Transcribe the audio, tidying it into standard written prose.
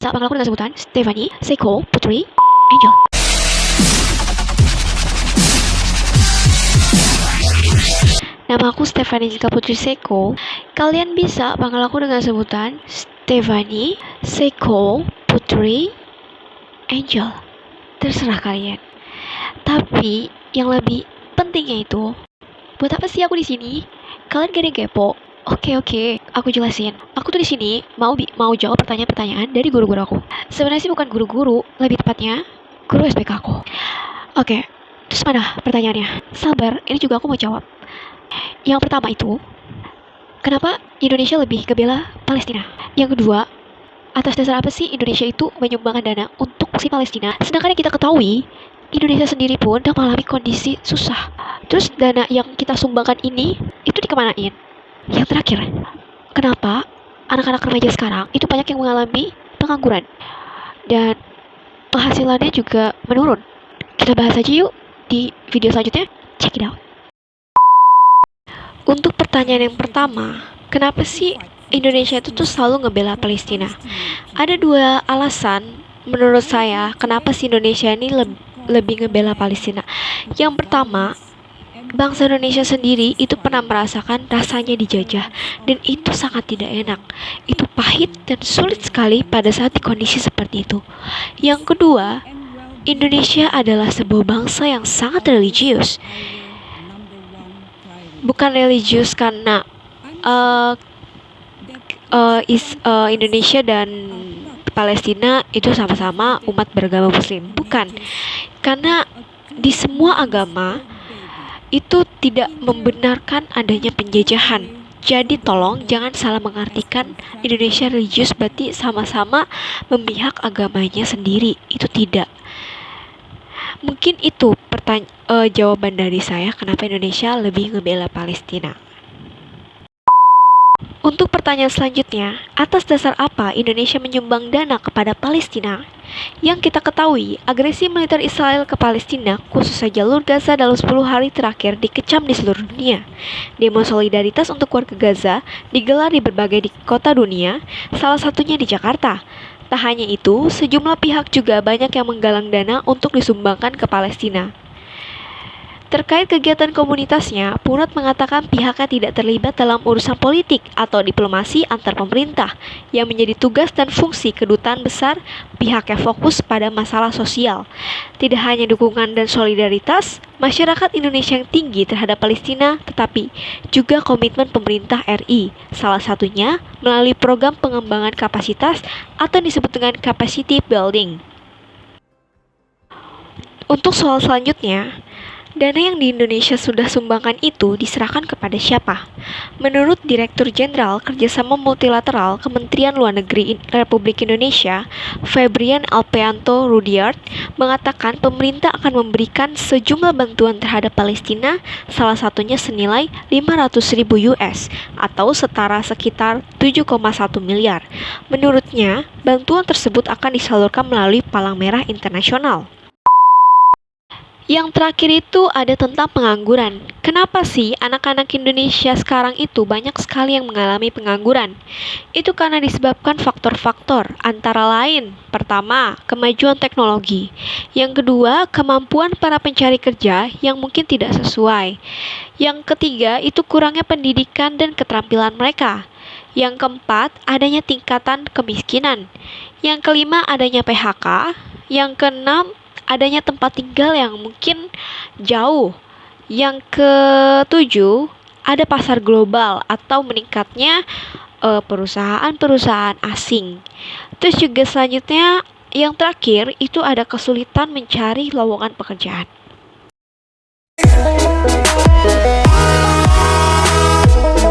Saat panggilanku dengan sebutan Stephanie, Seiko, Putri, Angel. Nama aku Stephanie Jika Putri Seiko. Kalian bisa panggil aku dengan sebutan Stephanie, Seiko, Putri, Angel. Terserah kalian. Tapi yang lebih pentingnya itu, buat apa sih aku di sini? Kalian gak ada yang kepo? Oke, aku jelasin. Aku tuh di sini mau jawab pertanyaan-pertanyaan dari guru-guru aku. Sebenarnya sih bukan guru-guru, lebih tepatnya guru SPK aku. Oke, terus mana pertanyaannya? Sabar, ini juga aku mau jawab. Yang pertama itu, kenapa Indonesia lebih kebela Palestina? Yang kedua, atas dasar apa sih Indonesia itu menyumbangkan dana untuk si Palestina? Sedangkan yang kita ketahui, Indonesia sendiri pun sedang mengalami kondisi susah. Terus dana yang kita sumbangkan ini, itu dikemanain? Yang terakhir, kenapa anak-anak remaja sekarang itu banyak yang mengalami pengangguran dan penghasilannya juga menurun? Kita bahas aja yuk di video selanjutnya. Check it out. Untuk pertanyaan yang pertama, kenapa sih Indonesia itu tuh selalu ngebela Palestina? Ada dua alasan menurut saya kenapa sih Indonesia ini lebih ngebela Palestina. Yang pertama, bangsa Indonesia sendiri itu pernah merasakan rasanya dijajah, dan itu sangat tidak enak. Itu pahit dan sulit sekali pada saat di kondisi seperti itu. Yang kedua, Indonesia adalah sebuah bangsa yang sangat religius. Bukan religius karena Indonesia dan Palestina itu sama-sama umat beragama Muslim. Bukan, karena di semua agama itu tidak membenarkan adanya penjajahan. Jadi tolong jangan salah mengartikan Indonesia religius berarti sama-sama memihak agamanya sendiri. Itu tidak. Mungkin itu jawaban dari saya kenapa Indonesia lebih ngebela Palestina. Untuk pertanyaan selanjutnya, atas dasar apa Indonesia menyumbang dana kepada Palestina? Yang kita ketahui, agresi militer Israel ke Palestina, khususnya jalur Gaza dalam 10 hari terakhir dikecam di seluruh dunia. Demo solidaritas untuk warga Gaza digelar di berbagai kota dunia, salah satunya di Jakarta. Tak hanya itu, sejumlah pihak juga banyak yang menggalang dana untuk disumbangkan ke Palestina. Terkait kegiatan komunitasnya, Punat mengatakan pihaknya tidak terlibat dalam urusan politik atau diplomasi antar pemerintah, yang menjadi tugas dan fungsi kedutaan besar. Pihaknya fokus pada masalah sosial. Tidak hanya dukungan dan solidaritas masyarakat Indonesia yang tinggi terhadap Palestina, tetapi juga komitmen pemerintah RI, salah satunya melalui program pengembangan kapasitas atau disebut dengan capacity building. Untuk soal selanjutnya, dana yang di Indonesia sudah sumbangkan itu diserahkan kepada siapa? Menurut Direktur Jenderal Kerjasama Multilateral Kementerian Luar Negeri Republik Indonesia, Febrian Alpeanto Rudyard, mengatakan pemerintah akan memberikan sejumlah bantuan terhadap Palestina, salah satunya senilai 500.000 US atau setara sekitar 7,1 miliar. Menurutnya, bantuan tersebut akan disalurkan melalui Palang Merah Internasional. Yang terakhir itu ada tentang pengangguran. Kenapa sih anak-anak Indonesia sekarang itu banyak sekali yang mengalami pengangguran? Itu karena disebabkan faktor-faktor, antara lain, pertama, kemajuan teknologi. Yang kedua, kemampuan para pencari kerja yang mungkin tidak sesuai. Yang ketiga, itu kurangnya pendidikan dan keterampilan mereka. Yang keempat, adanya tingkatan kemiskinan. Yang kelima, adanya PHK. Yang keenam, adanya tempat tinggal yang mungkin jauh. Yang ketujuh, ada pasar global atau meningkatnya perusahaan-perusahaan asing. Terus juga selanjutnya, yang terakhir itu ada kesulitan mencari lowongan pekerjaan.